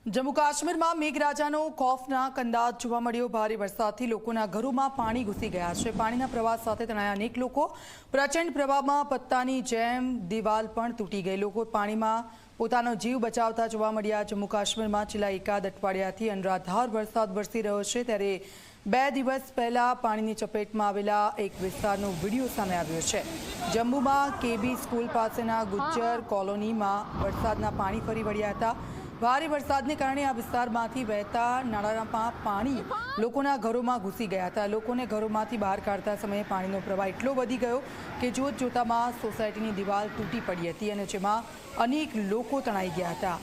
जम्मू काश्मीर में मेघराजानो खौफनाक अंदाज जोवा मळ्यो। भारे वरसादथी लोकोना घरों में पाणी घुसी गया है। पाणीना प्रवाह साथे तणाया अनेक लोको। प्रचंड प्रवाह में पत्तानी जेम दीवाल पण तूटी गई। लोको पाणी में पोतानो जीव बचावता जोवा मळ्या। जम्मू काश्मीर में छेल्ला एकाद अठवाडियाथी अनराधार वरसाद वरसी रह्यो छे, त्यारे 2 દિવસ पहला पाणीनी चपेटमां आवेला एक विस्तारनो विडियो सामे आव्यो छे। जम्मूमां केबी स्कूल पासेना गुज्जर कॉलोनीमां वरसादना पाणी फरी वळ्या हता। भारे वरसादने कारणे आ विस्तारमांथी वहेता नाळामां पाणी लोकोना घरोमां घुसी गया हता। लोकोने घरोमांथी बहार काढता समये पाणीनो प्रवाह એટલો વધી ગયો કે જોતજોતામાં સોસાયટીની દિવાલ તૂટી પડી હતી અને જેમાં અનેક લોકો તણાઈ ગયા હતા।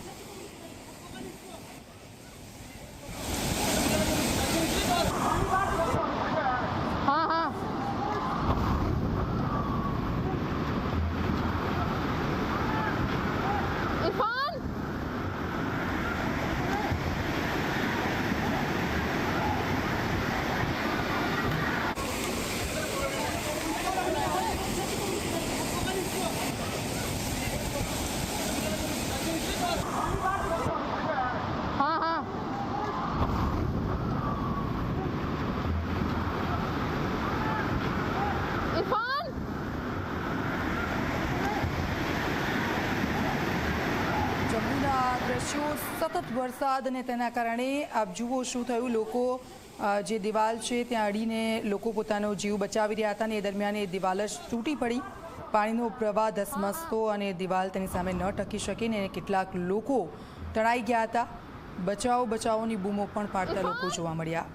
દ્રશ્યો સતત વરસાદ અને તેના કારણે આપ જુઓ શું થયું। લોકો જે દિવાલ છે ત્યાં અડીને લોકો પોતાનો જીવ બચાવી રહ્યા હતા અને એ દરમિયાન એ દિવાલ જ તૂટી પડી। પાણીનો પ્રવાહ ધસમસતો અને દિવાલ તેની સામે ન ટકી શકી ને કેટલાક લોકો તણાઈ ગયા હતા। બચાવોની બૂમો પણ પાડતા લોકો જોવા મળ્યા।